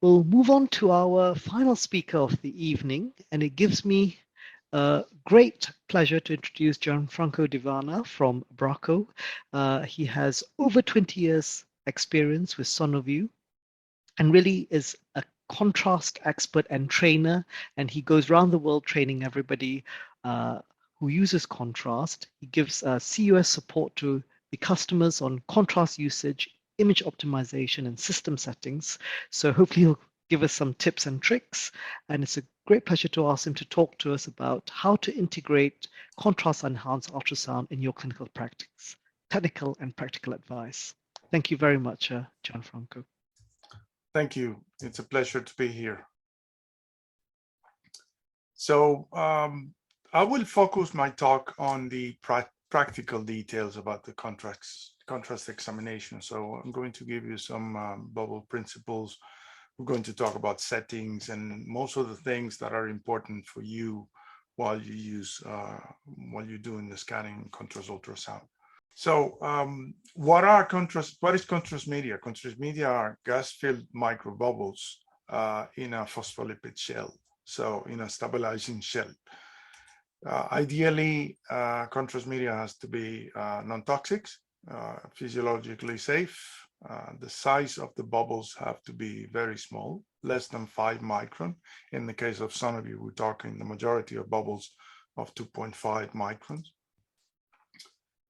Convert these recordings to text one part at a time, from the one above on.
We'll move on to our final speaker of the evening, and it gives me great pleasure to introduce Gianfranco Di Vanna from Bracco. He has over 20 years experience with Sonoview and really is a contrast expert and trainer, and he goes around the world training everybody who uses contrast. He gives CEUS support to the customers on contrast usage, image optimization, and system settings. So hopefully he'll give us some tips and tricks. And it's a great pleasure to ask him to talk to us about how to integrate contrast enhanced ultrasound in your clinical practice, technical and practical advice. Thank you very much, Gianfranco. Thank you. It's a pleasure to be here. So I will focus my talk on the practical details about the contrast examination. So I'm going to give you some bubble principles. We're going to talk about settings and most of the things that are important for you while you're doing the scanning contrast ultrasound. So what is contrast media? Contrast media are gas-filled microbubbles in a phospholipid shell, so in a stabilizing shell. Ideally, contrast media has to be non-toxic, physiologically safe. The size of the bubbles have to be very small, less than 5 micron. In the case of Sonoview, we're talking the majority of bubbles of 2.5 microns.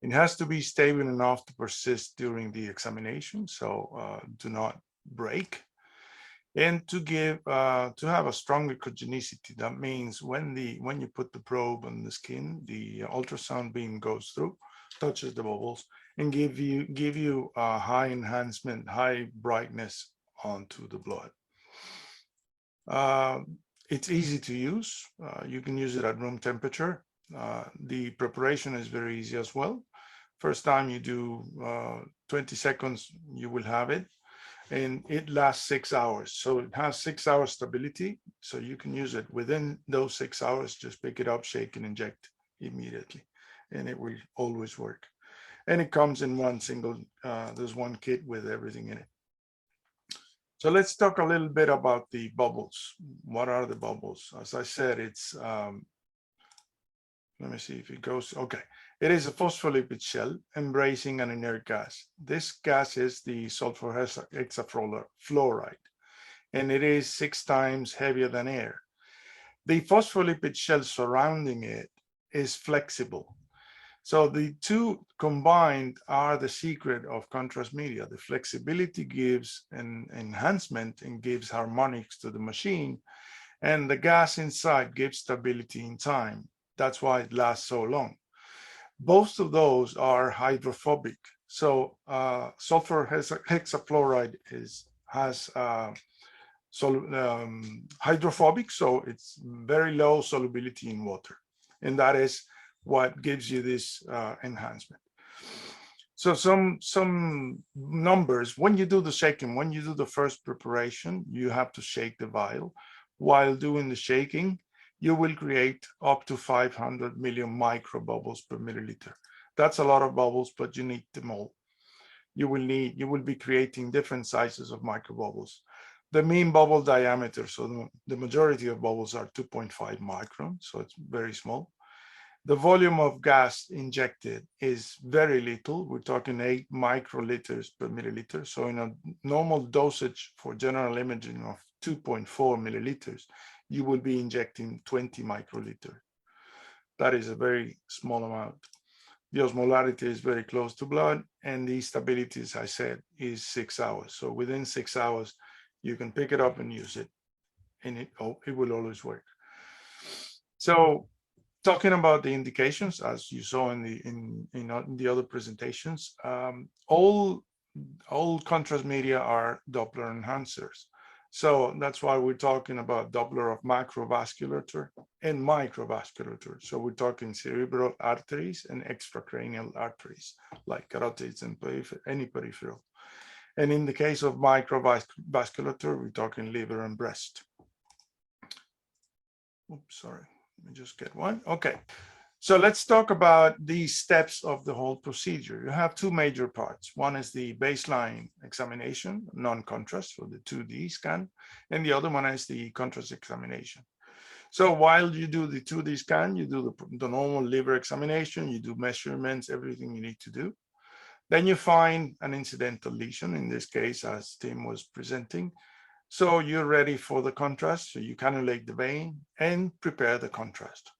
It has to be stable enough to persist during the examination, so do not break. And to have a strong echogenicity, that means when you put the probe on the skin, the ultrasound beam goes through, touches the bubbles, and give you a high enhancement, high brightness onto the blood. It's easy to use. You can use it at room temperature. The preparation is very easy as well. First time you do 20 seconds, you will have it, and it lasts 6 hours. So it has 6 hours stability, so you can use it within those 6 hours. Just pick it up, shake, and inject immediately, and it will always work. And it comes in one single, there's one kit with everything in it. So let's talk a little bit about the bubbles. What are the bubbles? As I said, it's, let me see if it goes, okay. It is a phospholipid shell embracing an inert gas. This gas is the sulfur hexafluoride, and it is 6 times heavier than air. The phospholipid shell surrounding it is flexible. So the two combined are the secret of contrast media. The flexibility gives an enhancement and gives harmonics to the machine, and the gas inside gives stability in time. That's why it lasts so long. Both of those are hydrophobic. So sulfur hexafluoride has hydrophobic, so it's very low solubility in water, and that is what gives you this enhancement. So some numbers. When you do the shaking, when you do the first preparation, you have to shake the vial. While doing the shaking, you will create up to 500 million microbubbles per milliliter. That's a lot of bubbles, but you need them all. You will be creating different sizes of microbubbles. The mean bubble diameter, so the majority of bubbles are 2.5 micron, so it's very small. The volume of gas injected is very little. We're talking 8 microliters per milliliter. So in a normal dosage for general imaging of 2.4 milliliters, you will be injecting 20 microliters. That is a very small amount. The osmolarity is very close to blood, and the stability, as I said, is 6 hours. So within 6 hours, you can pick it up and use it, and it will always work. So talking about the indications, as you saw in the other presentations, all contrast media are Doppler enhancers. So that's why we're talking about Doppler of macrovasculature and microvasculature. So we're talking cerebral arteries and extracranial arteries, like carotids and any peripheral. And in the case of microvasculature, we're talking liver and breast. Oops, sorry, let me just get one. Okay. So let's talk about the steps of the whole procedure. You have two major parts. One is the baseline examination, non-contrast for the 2D scan, and the other one is the contrast examination. So while you do the 2D scan, you do the normal liver examination, you do measurements, everything you need to do. Then you find an incidental lesion, in this case, as Tim was presenting. So you're ready for the contrast. So you cannulate the vein and prepare the contrast.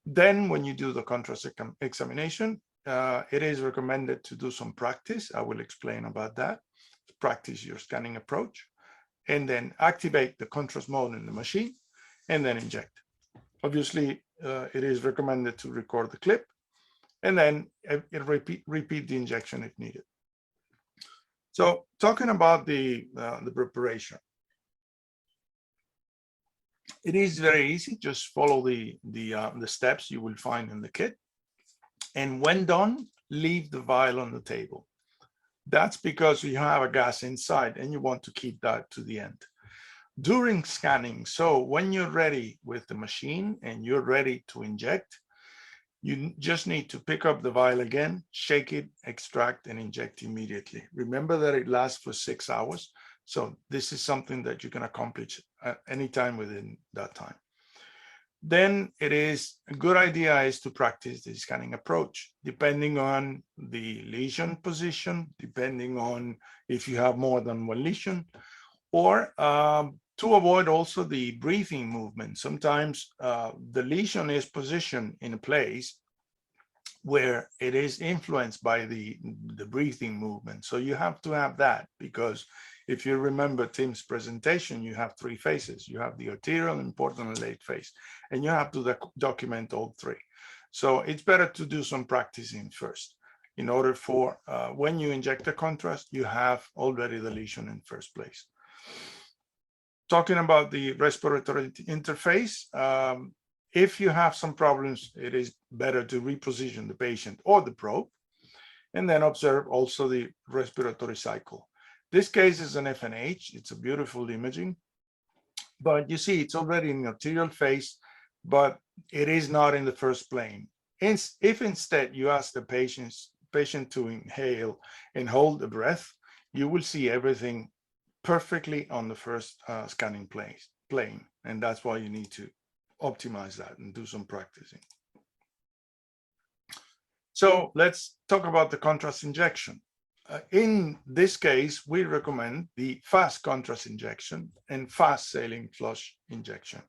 Then when you do the contrast examination, it is recommended to do some practice. I will explain about that. Practice your scanning approach, and then activate the contrast mode in the machine, and then inject. Obviously, it is recommended to record the clip, and then repeat the injection if needed. So talking about the preparation. It is very easy. Just follow the steps you will find in the kit. And when done, leave the vial on the table. That's because you have a gas inside and you want to keep that to the end. During scanning, so when you're ready with the machine and you're ready to inject, you just need to pick up the vial again, shake it, extract, and inject immediately. Remember that it lasts for 6 hours. So this is something that you can accomplish at any time within that time. Then it is a good idea is to practice the scanning approach, depending on the lesion position, depending on if you have more than one lesion, or to avoid also the breathing movement. Sometimes the lesion is positioned in a place where it is influenced by the breathing movement. So you have to have that, because if you remember Tim's presentation, you have 3 phases. You have the arterial, important, and late phase, and you have to document all 3. So it's better to do some practicing first in order for when you inject the contrast, you have already the lesion in first place. Talking about the respiratory interface, if you have some problems, it is better to reposition the patient or the probe, and then observe also the respiratory cycle. This case is an FNH. It's a beautiful imaging, but you see it's already in the arterial phase, but it is not in the first plane. If instead you ask the patient to inhale and hold the breath, you will see everything perfectly on the first scanning plane. And that's why you need to optimize that and do some practicing. So let's talk about the contrast injection. In this case, we recommend the fast contrast injection and fast saline flush injection.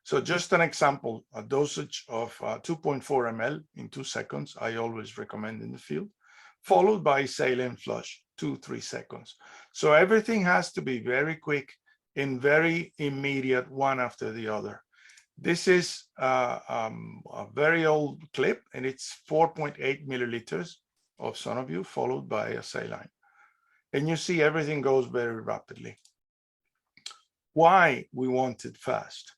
So just an example, a dosage of 2.4 ml in 2 seconds, I always recommend in the field, followed by saline flush, 2-3 seconds. So everything has to be very quick and very immediate, one after the other. This is a very old clip, and it's 4.8 milliliters of Sonoview followed by a saline. And you see everything goes very rapidly. Why we want it fast?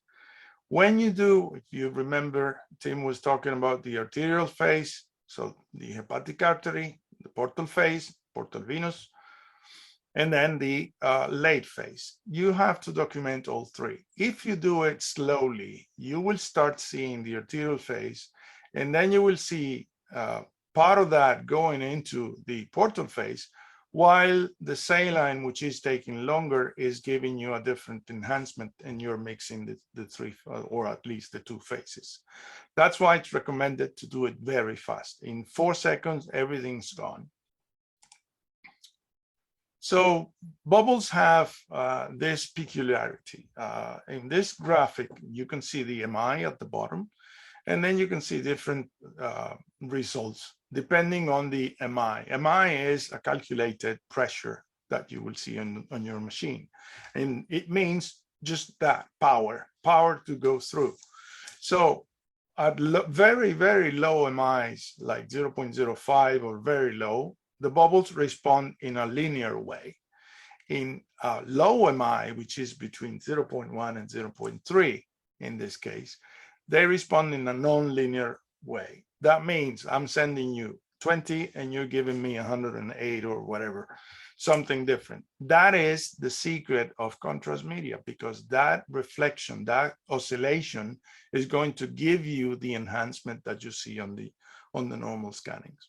When you do, if you remember, Tim was talking about the arterial phase, so the hepatic artery, the portal phase, portal venous, and then the late phase. You have to document all 3. If you do it slowly, you will start seeing the arterial phase, and then you will see part of that going into the portal phase, while the saline, which is taking longer, is giving you a different enhancement, and you're mixing the 3, or at least the 2 phases. That's why it's recommended to do it very fast. In 4 seconds, everything's gone. So bubbles have this peculiarity. In this graphic, you can see the MI at the bottom, and then you can see different results depending on the MI. MI is a calculated pressure that you will see on your machine. And it means just that, power to go through. So at very, very low MIs, like 0.05 or very low, the bubbles respond in a linear way. In low MI, which is between 0.1 and 0.3 in this case, they respond in a non-linear way. That means I'm sending you 20 and you're giving me 108 or whatever, something different. That is the secret of contrast media, because that reflection, that oscillation is going to give you the enhancement that you see on the normal scannings.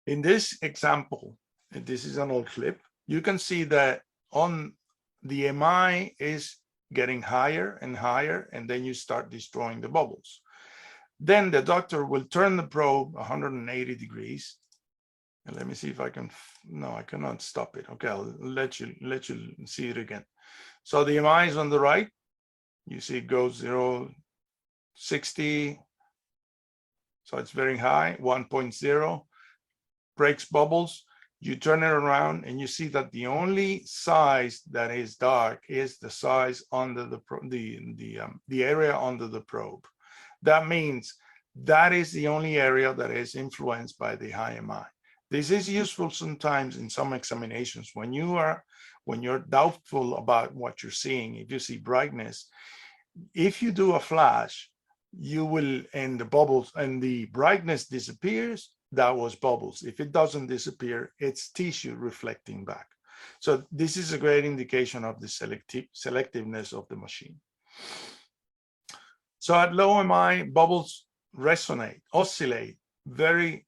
In this example, and this is an old clip, you can see that on the MI is getting higher and higher, and then you start destroying the bubbles. Then the doctor will turn the probe 180 degrees. And let me see if I can, no, I cannot stop it. Okay, I'll let you see it again. So the MI is on the right. You see it goes 0, 60. So it's very high, 1.0, breaks bubbles. You turn it around and you see that the only size that is dark is the size under the area under the probe. That means that is the only area that is influenced by the high MI. This is useful sometimes in some examinations when you're doubtful about what you're seeing. If you see brightness, if you do a flash, you will, and the bubbles and the brightness disappears, that was bubbles. If it doesn't disappear, it's tissue reflecting back. So this is a great indication of the selectiveness of the machine. So at low MI, bubbles resonate, oscillate very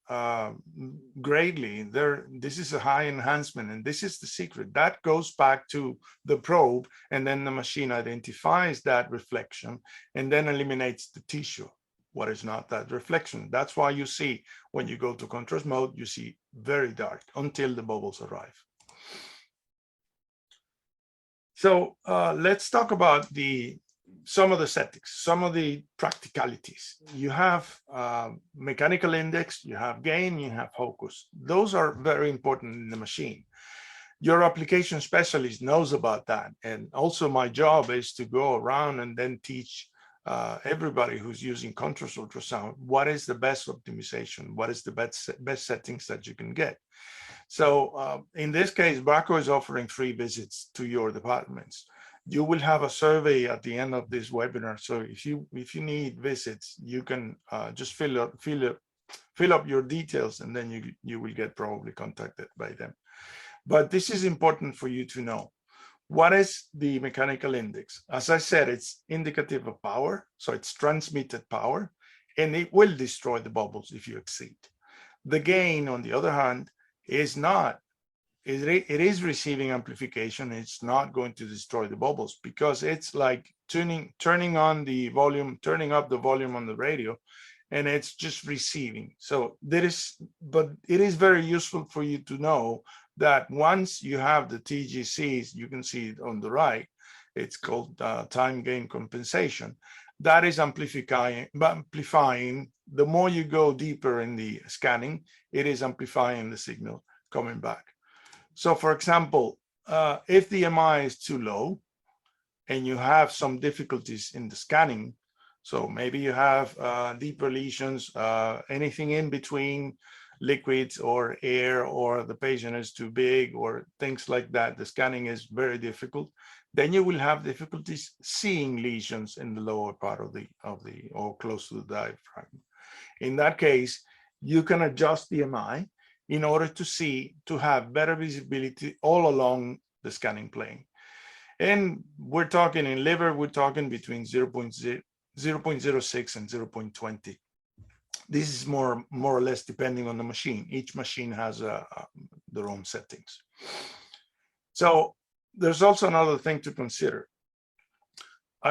greatly. This is a high enhancement, and this is the secret. That goes back to the probe, and then the machine identifies that reflection and then eliminates the tissue, what is not that reflection. That's why you see when you go to contrast mode, you see very dark until the bubbles arrive. So let's talk about some of the settings, some of the practicalities. You have mechanical index, you have gain, you have focus. Those are very important in the machine. Your application specialist knows about that. And also my job is to go around and then teach everybody who's using contrast ultrasound, what is the best optimization? What is the best settings that you can get? So in this case, Bracco is offering free visits to your departments. You will have a survey at the end of this webinar. So if you need visits, you can just fill up your details, and then you will get probably contacted by them. But this is important for you to know. What is the mechanical index? As I said, it's indicative of power. So it's transmitted power, and it will destroy the bubbles if you exceed. The gain, on the other hand, is not. It is receiving amplification. It's not going to destroy the bubbles, because it's like turning on the volume, turning up the volume on the radio, and it's just receiving. So but it is very useful for you to know that once you have the TGCs, you can see it on the right, it's called time gain compensation. That is amplifying. The more you go deeper in the scanning, it is amplifying the signal coming back. So for example, if the MI is too low and you have some difficulties in the scanning, so maybe you have deeper lesions, anything in between liquids or air, or the patient is too big, or things like that, the scanning is very difficult, then you will have difficulties seeing lesions in the lower part of the or close to the diaphragm. In that case, you can adjust the MI in order to have better visibility all along the scanning plane. And we're talking in liver, we're talking between 0.06 and 0.20. This is more or less depending on the machine. Each machine has their own settings. So there's also another thing to consider.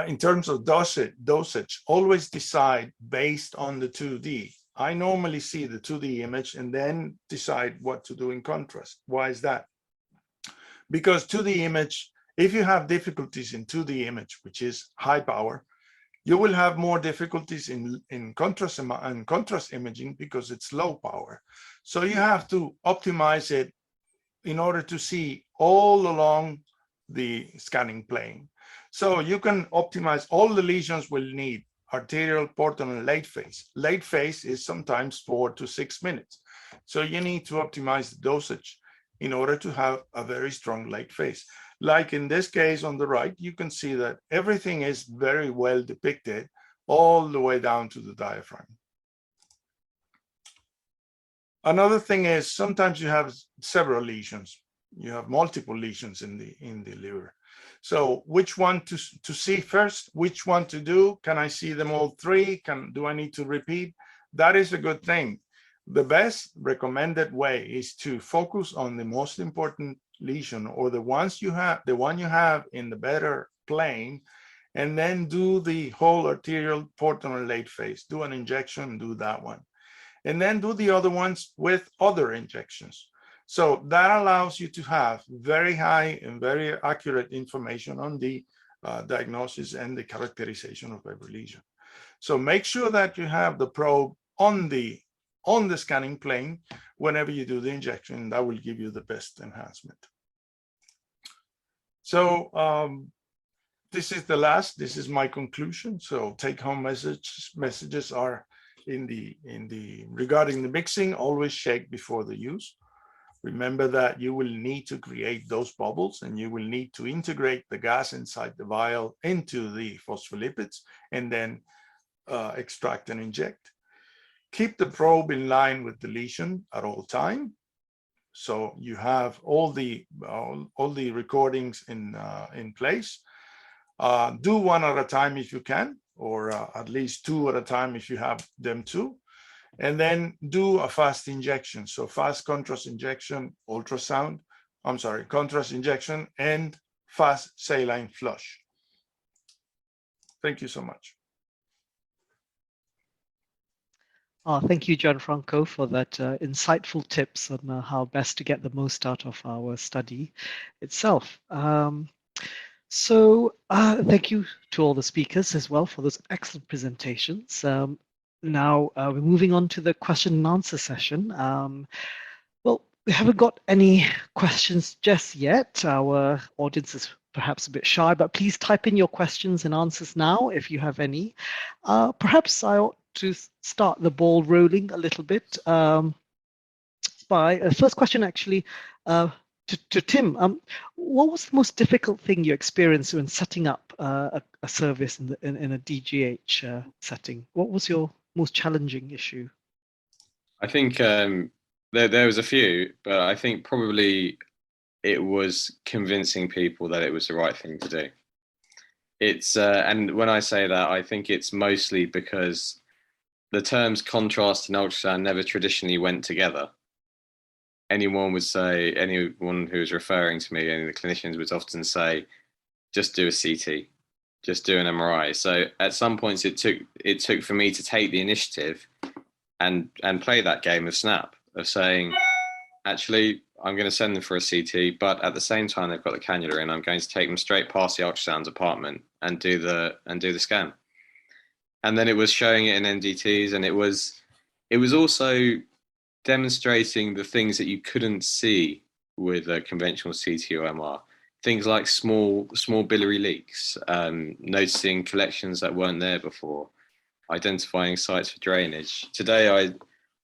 In terms of dosage, always decide based on the 2D. I normally see the 2D image and then decide what to do in contrast. Why is that? Because 2D image, if you have difficulties in 2D image, which is high power, you will have more difficulties in contrast imaging because it's low power. So you have to optimize it in order to see all along the scanning plane. So you can optimize. All the lesions will need arterial, portal, and late phase. Late phase is sometimes 4 to 6 minutes. So you need to optimize the dosage in order to have a very strong late phase. Like in this case on the right, you can see that everything is very well depicted all the way down to the diaphragm. Another thing is sometimes you have several lesions. You have multiple lesions in the liver. So which one to see first? Which one to do? Can I see them all three? Do I need to repeat? That is a good thing. The best recommended way is to focus on the most important lesion, or the one you have in the better plane, and then do the whole arterial portal late phase. Do an injection, do that one, and then do the other ones with other injections. So that allows you to have very high and very accurate information on the diagnosis and the characterization of every lesion. So make sure that you have the probe on the scanning plane whenever you do the injection. That will give you the best enhancement. So this is my conclusion. So take home messages are regarding the mixing, always shake before the use. Remember that you will need to create those bubbles, and you will need to integrate the gas inside the vial into the phospholipids, and then extract and inject. Keep the probe in line with the lesion at all time, so you have all the recordings in place. Do one at a time if you can, or at least two at a time if you have them too. And then do a fast injection. So fast contrast injection, contrast injection, and fast saline flush. Thank you so much. Thank you, Gianfranco, for that insightful tips on how best to get the most out of our study itself. So thank you to all the speakers as well for those excellent presentations. Now we're moving on to the question and answer session. Well, we haven't got any questions just yet. Our audience is perhaps a bit shy, but please type in your questions and answers now if you have any. Perhaps I ought to start the ball rolling a little bit by a first question actually to Tim. What was the most difficult thing you experienced when setting up a service in a DGH setting? What was your most challenging issue? I think there was a few, but I think probably it was convincing people that it was the right thing to do. It's and when I say that, I think it's mostly because the terms contrast and ultrasound never traditionally went together. Anyone who was referring to me, any of the clinicians would often say, just do a CT, just do an MRI. So at some points it took for me to take the initiative and play that game of snap, of saying, actually, I'm going to send them for a CT, but at the same time they've got the cannula in, I'm going to take them straight past the ultrasound department and do the scan. And then it was showing it in NDTs, and it was also demonstrating the things that you couldn't see with a conventional CT or MR. Things like small biliary leaks, noticing collections that weren't there before, identifying sites for drainage. Today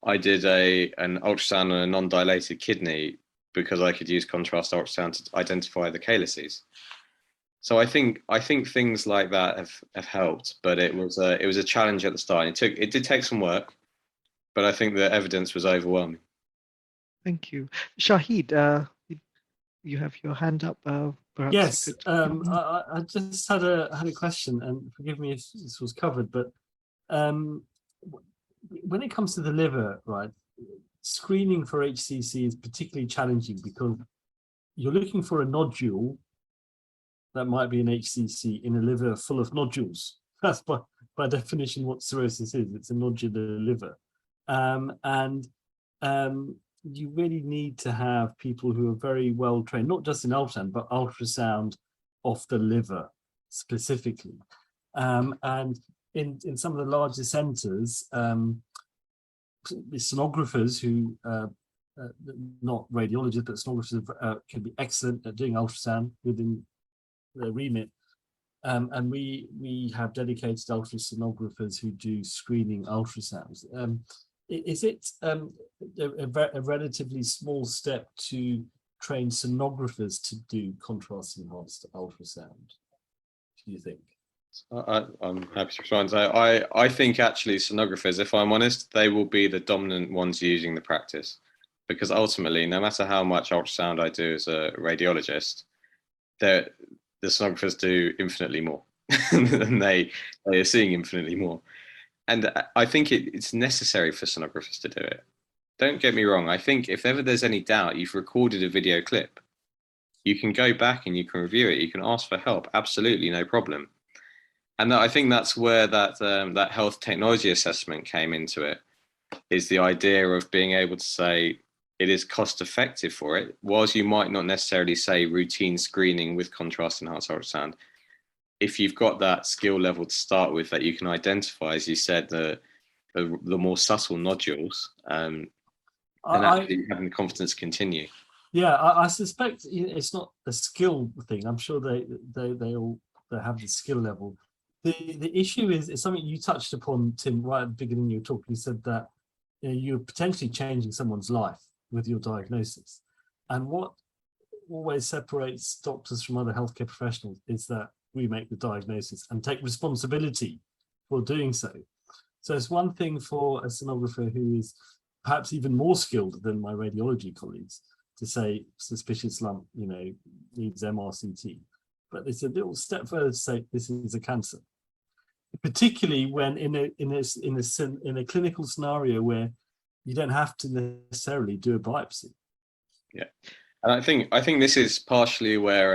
I did an ultrasound on a non-dilated kidney because I could use contrast ultrasound to identify the calyces. So I think things like that have helped, but it was a challenge at the start. It did take some work, but I think the evidence was overwhelming. Thank you. Shahid, you have your hand up. Perhaps yes, you could... I just had a question, and forgive me if this was covered, but when it comes to the liver, right, screening for HCC is particularly challenging because you're looking for a nodule that might be an HCC in a liver full of nodules. That's by definition what cirrhosis is. It's a nodular liver. You really need to have people who are very well trained, not just in ultrasound, but ultrasound of the liver specifically. And in some of the larger centers, sonographers who, not radiologists, but sonographers can be excellent at doing ultrasound within their remit. And we have dedicated ultrasonographers who do screening ultrasounds. Is it a relatively small step to train sonographers to do contrast enhanced ultrasound, do you think? I'm happy to respond. So I think actually sonographers, if I'm honest, they will be the dominant ones using the practice, because ultimately, no matter how much ultrasound I do as a radiologist, the sonographers do infinitely more, and they are seeing infinitely more. And I think it's necessary for sonographers to do it. Don't get me wrong. I think if ever there's any doubt, you've recorded a video clip, you can go back and you can review it. You can ask for help. Absolutely, no problem. And I think that's where that health technology assessment came into it, is the idea of being able to say it is cost effective for it, whilst you might not necessarily say routine screening with contrast enhanced ultrasound. If you've got that skill level to start with, that you can identify, as you said, the more subtle nodules, and actually having the confidence continue. Yeah, I suspect it's not a skill thing. I'm sure they all have the skill level. The issue is something you touched upon, Tim, right at the beginning of your talk. You said that you're potentially changing someone's life with your diagnosis. And what always separates doctors from other healthcare professionals is that we make the diagnosis and take responsibility for doing so. So it's one thing for a sonographer who is perhaps even more skilled than my radiology colleagues to say suspicious lump, needs MRCT. But it's a little step further to say this is a cancer, particularly when in a clinical scenario where you don't have to necessarily do a biopsy. Yeah, and I think this is partially where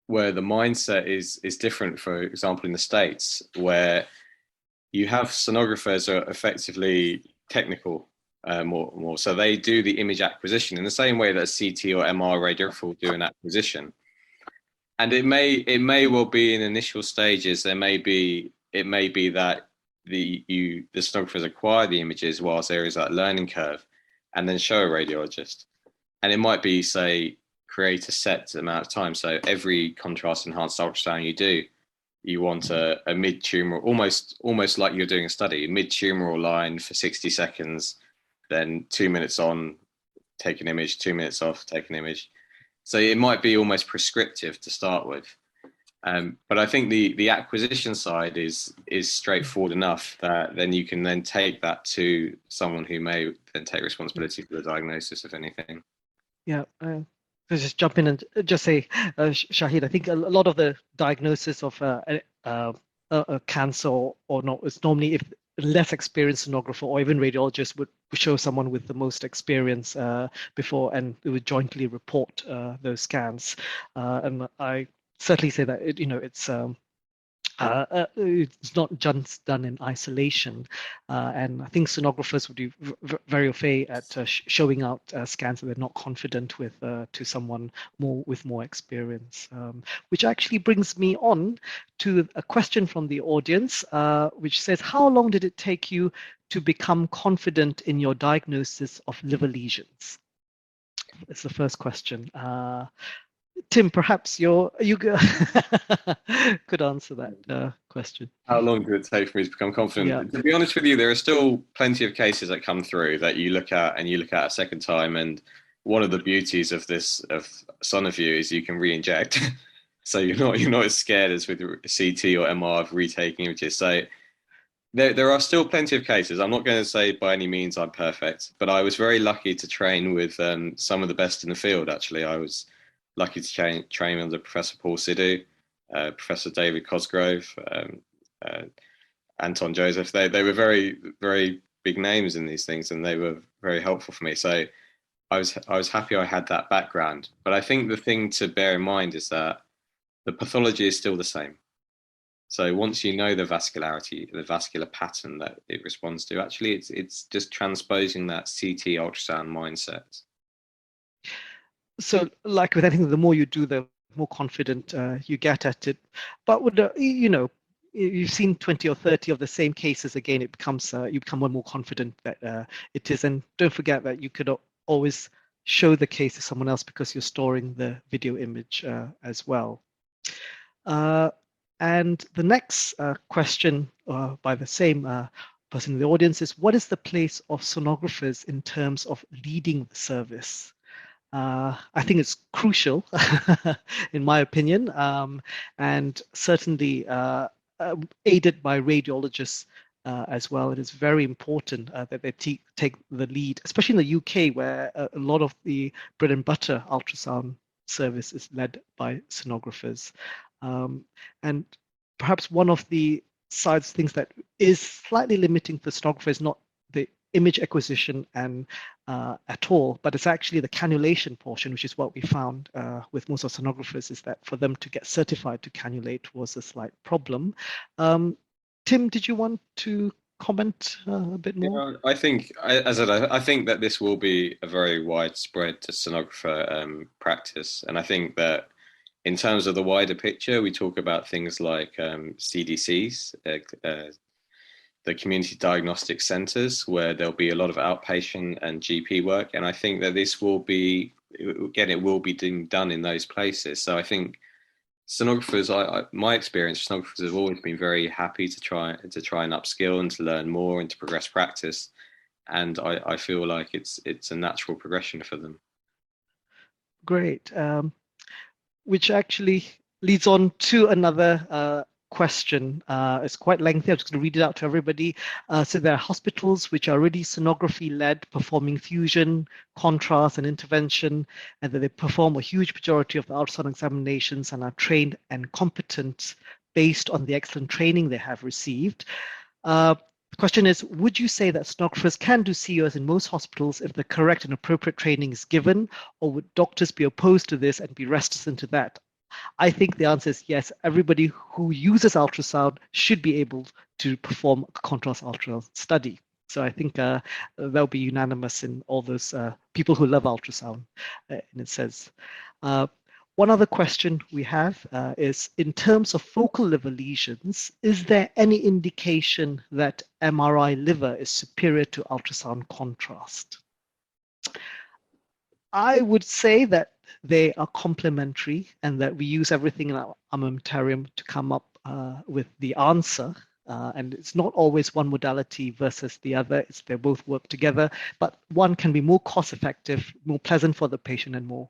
the mindset is different. For example, in the States, where you have sonographers are effectively technical. More. So they do the image acquisition in the same way that a CT or MR radiographer will do an acquisition. And it may well be in initial stages. It may be that the sonographers acquire the images whilst there is that learning curve, and then show a radiologist. And it might be, say, create a set amount of time. So every contrast enhanced ultrasound you do, you want a mid-tumoral, almost like you're doing a study, mid-tumoral line for 60 seconds. Then 2 minutes on, take an image, 2 minutes off, take an image. So it might be almost prescriptive to start with. But I think the acquisition side is straightforward enough that then you can then take that to someone who may then take responsibility for the diagnosis of anything. Yeah, just jump in and just say, Shahid, I think a lot of the diagnosis of a cancer or not is normally, if less experienced sonographer or even radiologist would show someone with the most experience before, and it would jointly report those scans. And I certainly say that it's not just done in isolation, and I think sonographers would be very au fait at showing out scans that they're not confident with to someone with more experience. Which actually brings me on to a question from the audience, which says, how long did it take you to become confident in your diagnosis of liver lesions? That's the first question. Tim, perhaps you could answer that question. How long did it take for me to become confident? Yeah. To be honest with you, there are still plenty of cases that come through that you look at a second time. And one of the beauties of SonoView is you can re-inject. So you're not as scared as with CT or MR of retaking images. So there are still plenty of cases. I'm not going to say by any means I'm perfect, but I was very lucky to train with some of the best in the field. Actually, I was lucky to train under Professor Paul Sidhu, Professor David Cosgrove, Anton Joseph. They were very, very big names in these things, and they were very helpful for me. So I was happy I had that background. But I think the thing to bear in mind is that the pathology is still the same. So once you know the vascularity, the vascular pattern that it responds to, actually it's just transposing that CT ultrasound mindset. So, like with anything, the more you do, the more confident you get at it. But with you've seen 20 or 30 of the same cases again, it becomes you become more confident that it is. And don't forget that you could always show the case to someone else because you're storing the video image as well. And the next question by the same person in the audience is, what is the place of sonographers in terms of leading the service? I think it's crucial, in my opinion, and certainly aided by radiologists as well. It is very important that they take the lead, especially in the UK, where a lot of the bread and butter ultrasound service is led by sonographers. And perhaps one of the things that is slightly limiting for sonographers is not the image acquisition and at all, but it's actually the cannulation portion, which is what we found with most of sonographers, is that for them to get certified to cannulate was a slight problem. Tim, did you want to comment a bit more? I think, as I think that this will be a very widespread sonographer practice, and I think that in terms of the wider picture, we talk about things like CDCs, the community diagnostic centres, where there'll be a lot of outpatient and GP work. And I think that this will be, again, it will be done in those places. So I think sonographers, my experience, sonographers have always been very happy to try and upskill and to learn more and to progress practice. And I feel like it's a natural progression for them. Great. Which actually leads on to another question. It's quite lengthy. I'm just going to read it out to everybody. So there are hospitals which are already sonography-led, performing fusion, contrast, and intervention, and that they perform a huge majority of the ultrasound examinations and are trained and competent based on the excellent training they have received. The question is, would you say that sonographers can do CEUS in most hospitals if the correct and appropriate training is given, or would doctors be opposed to this and be reticent to that? I think the answer is yes. Everybody who uses ultrasound should be able to perform a contrast ultrasound study. So I think they'll be unanimous in all those people who love ultrasound, and it says. One other question we have is, in terms of focal liver lesions, is there any indication that MRI liver is superior to ultrasound contrast? I would say that they are complementary and that we use everything in our armamentarium to come up with the answer. And it's not always one modality versus the other. They both work together, but one can be more cost effective, more pleasant for the patient, and more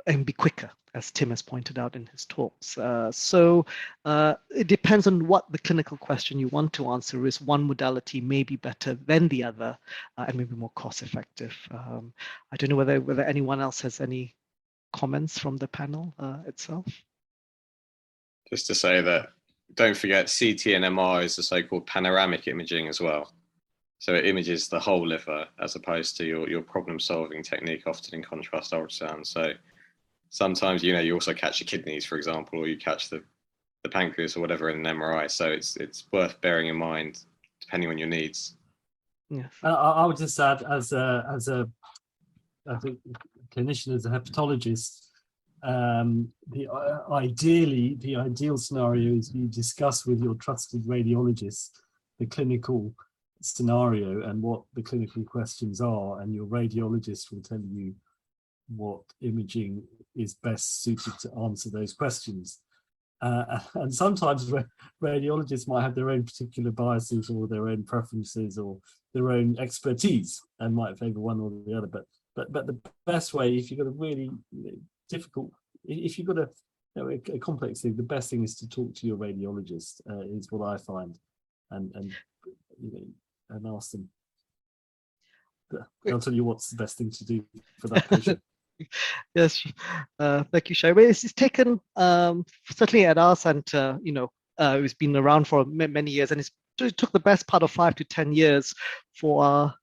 and be quicker, as Tim has pointed out in his talks. So it depends on what the clinical question you want to answer is. One modality may be better than the other and maybe more cost effective. I don't know whether anyone else has any comments from the panel itself. Just to say that, don't forget CT and MR is the so-called panoramic imaging as well. So it images the whole liver as opposed to your problem-solving technique, often in contrast ultrasound. So sometimes, you also catch your kidneys, for example, or you catch the pancreas or whatever in an MRI. So it's worth bearing in mind depending on your needs. Yes. I would just add, as a I think clinician, as a hepatologist, the ideal scenario is you discuss with your trusted radiologist the clinical scenario and what the clinical questions are, and your radiologist will tell you what imaging is best suited to answer those questions. And sometimes radiologists might have their own particular biases or their own preferences or their own expertise and might favor one or the other. But the best way, if you've got a really difficult, if you've got a complex thing, the best thing is to talk to your radiologist, is what I find, and ask them. They'll tell you what's the best thing to do for that patient. Yes, thank you, Shai. It's taken certainly at our center, it's been around for many years, and it took the best part of 5 to 10 years for our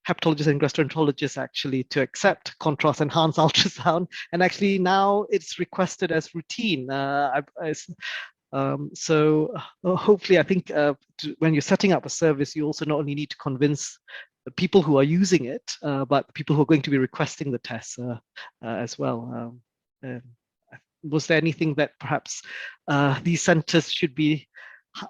hepatologists and gastroenterologists actually to accept contrast enhanced ultrasound, and actually now it's requested as routine. So hopefully, I think when you're setting up a service, you also not only need to convince the people who are using it, but people who are going to be requesting the tests as well. Was there anything that perhaps these centers should be,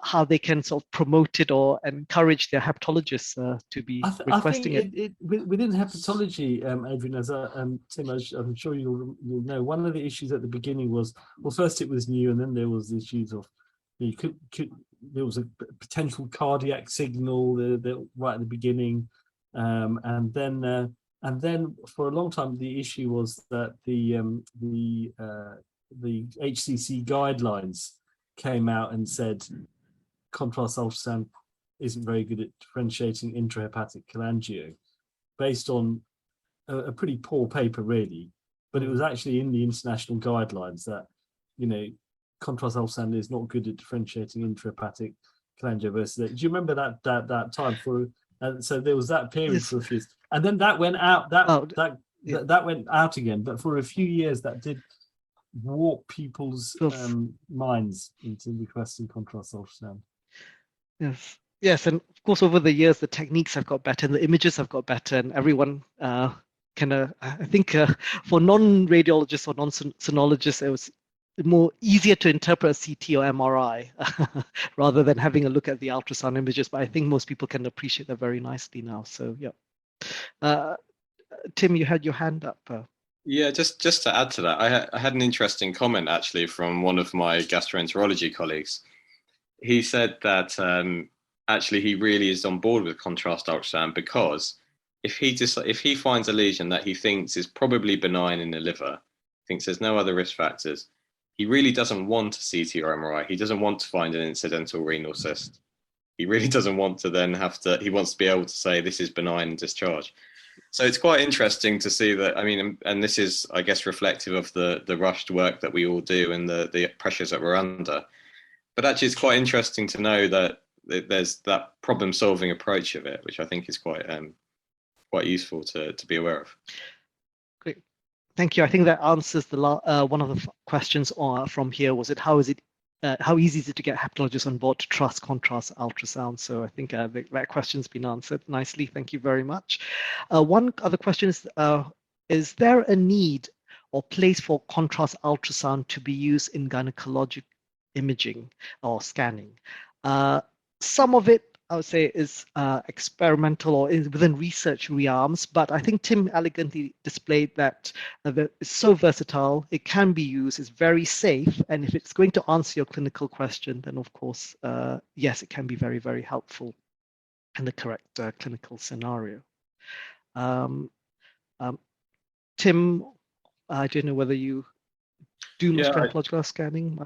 how they can sort of promote it or encourage their hepatologists to be requesting it? Within hepatology, Adrian, as Tim, I'm sure you'll know, one of the issues at the beginning was, well, first it was new, and then there was issues of there was a potential cardiac signal right at the beginning, and then And then for a long time, the issue was that the HCC guidelines came out and said contrast ultrasound isn't very good at differentiating intrahepatic cholangio, based on a pretty poor paper, really. But it was actually in the international guidelines that, you know, contrast ultrasound is not good at differentiating intrahepatic cholangio versus. Do you remember that time for? So there was that period Yes. for a few, and then that went out. That went out again. But for a few years, that did warp people's minds into requesting contrast ultrasound. Yes. Yes, and of course, over the years, the techniques have got better, and the images have got better, and everyone I think for non-radiologists or non-sonologists, it was more easier to interpret a CT or MRI rather than having a look at the ultrasound images. But I think most people can appreciate that very nicely now. So yeah, Tim, you had your hand up. Yeah, just to add to that, I had an interesting comment actually from one of my gastroenterology colleagues. He said that actually he really is on board with contrast ultrasound, because if he finds a lesion that he thinks is probably benign in the liver, thinks there's no other risk factors, he really doesn't want a CT or MRI. He doesn't want to find an incidental renal cyst. He really doesn't want to then he wants to be able to say this is benign and discharge. So it's quite interesting to see that, I mean, and this is, I guess, reflective of the rushed work that we all do and the pressures that we're under. But actually, it's quite interesting to know that there's that problem-solving approach of it, which I think is quite useful to be aware of. Great, thank you. I think that answers the one of the questions from here. Was it how easy is it to get hepatologists on board to trust contrast ultrasound? So I think that question's been answered nicely. Thank you very much. One other question is there a need or place for contrast ultrasound to be used in gynecologic imaging or scanning? Some of it, I would say, is experimental or is within research realms, but I think Tim elegantly displayed that it's so versatile, it can be used, it's very safe, and if it's going to answer your clinical question, then of course, yes, it can be very, very helpful in the correct clinical scenario. Tim, I don't know whether you do much gynecological scanning.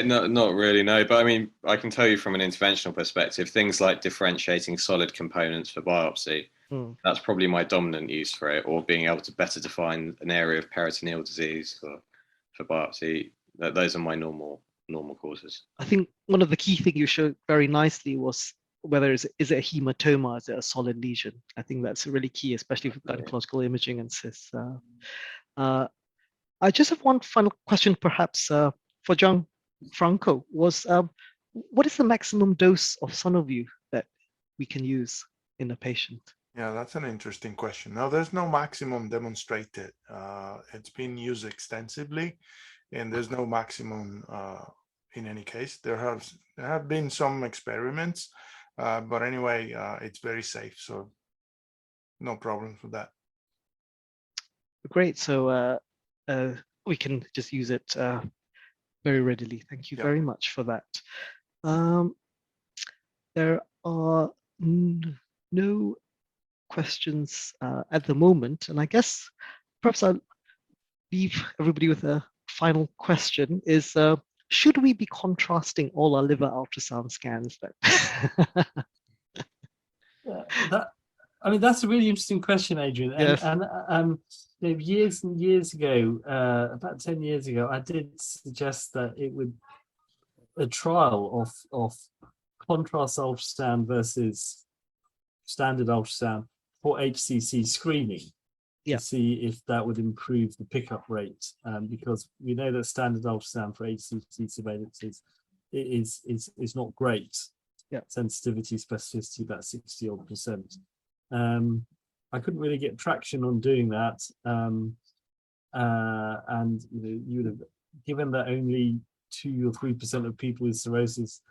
No, not really, no. But I mean, I can tell you from an interventional perspective, things like differentiating solid components for biopsy, that's probably my dominant use for it, or being able to better define an area of peritoneal disease for biopsy. Those are my normal causes. I think one of the key things you showed very nicely was whether is it a hematoma, is it a solid lesion? I think that's really key, especially for gynecological imaging and cysts. I just have one final question, perhaps, for Gianfranco. What is the maximum dose of Sonoview that we can use in a patient? Yeah, that's an interesting question. No, there's no maximum demonstrated. It's been used extensively, and there's no maximum in any case. There have been some experiments, but anyway, it's very safe, so no problems with that. Great. So we can just use it very readily. Thank you very much for that. There are no questions at the moment, and I guess perhaps I'll leave everybody with a final question: is should we be contrasting all our liver ultrasound scans? That's a really interesting question, Adrian. Yes. And years and years ago, about 10 years ago, I did suggest that a trial of contrast ultrasound versus standard ultrasound for HCC screening to see if that would improve the pickup rate, because we know that standard ultrasound for HCC surveillance is not great. Sensitivity, specificity about 60-odd%. I couldn't really get traction on doing that, and you would have, given that only 2 or 3% of people with cirrhosis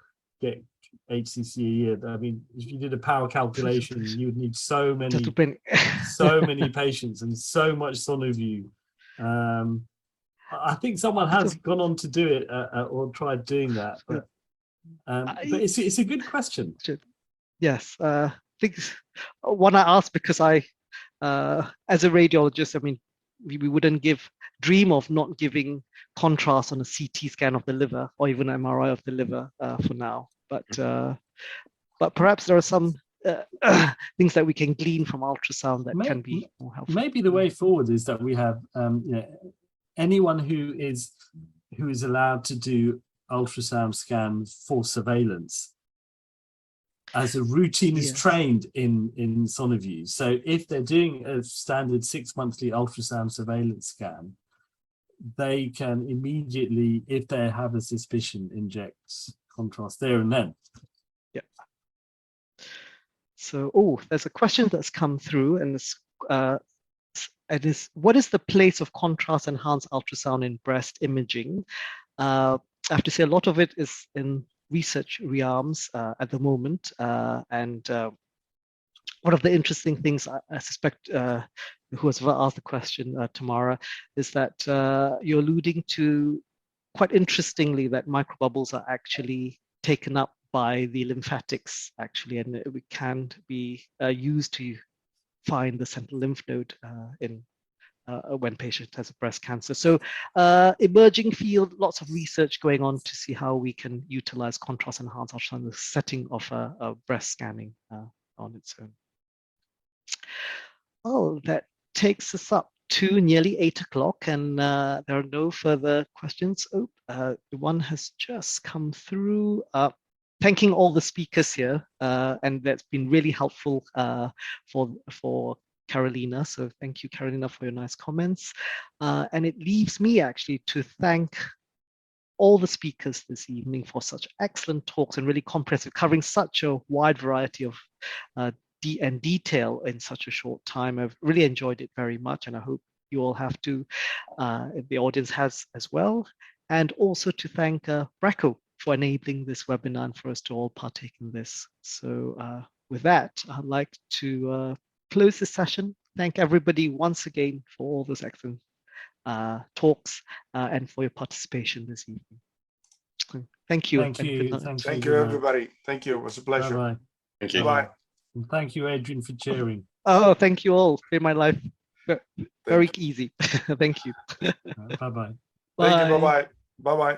get HCC a year. I mean, if you did a power calculation, you would need so many patients and so much Sonoview. I think someone has gone on to do it or tried doing that, but it's a good question. Yes, I think one I asked because I as a radiologist, I mean, we wouldn't dream of not giving contrast on a CT scan of the liver or even MRI of the liver for now. But perhaps there are some things that we can glean from ultrasound that can be more helpful. Maybe the way forward is that we have anyone who is allowed to do ultrasound scans for surveillance as a routine is trained in Sonoview. So if they're doing a standard 6-monthly ultrasound surveillance scan, they can immediately, if they have a suspicion, inject contrast there and then. Yeah. So, there's a question that's come through, and it is, what is the place of contrast enhanced ultrasound in breast imaging? I have to say a lot of it is in research realms at the moment, and one of the interesting things I suspect who has asked the question, Tamara, is that you're alluding to, quite interestingly, that microbubbles are actually taken up by the lymphatics, actually, and it can be used to find the central lymph node in when patient has a breast cancer. So emerging field, lots of research going on to see how we can utilize contrast enhanced ultrasound in the setting of a breast scanning on its own. Oh, that takes us up to nearly 8 o'clock, and there are no further questions. One has just come through. Thanking all the speakers here, and that's been really helpful for Carolina. So thank you, Carolina, for your nice comments. And it leaves me actually to thank all the speakers this evening for such excellent talks and really comprehensive, covering such a wide variety of and detail in such a short time. I've really enjoyed it very much, and I hope you all have to, the audience has as well. And also to thank Bracco for enabling this webinar and for us to all partake in this. So with that, I'd like to close this session. Thank everybody once again for all those excellent talks and for your participation this evening. Thank you. Thank you. Thank you, everybody. Thank you. It was a pleasure. Bye-bye. Thank you. Bye. And thank you, Adrian, for cheering. Oh, thank you all. Made my life very easy. Thank you. Bye-bye. Thank you. Bye-bye. Bye-bye.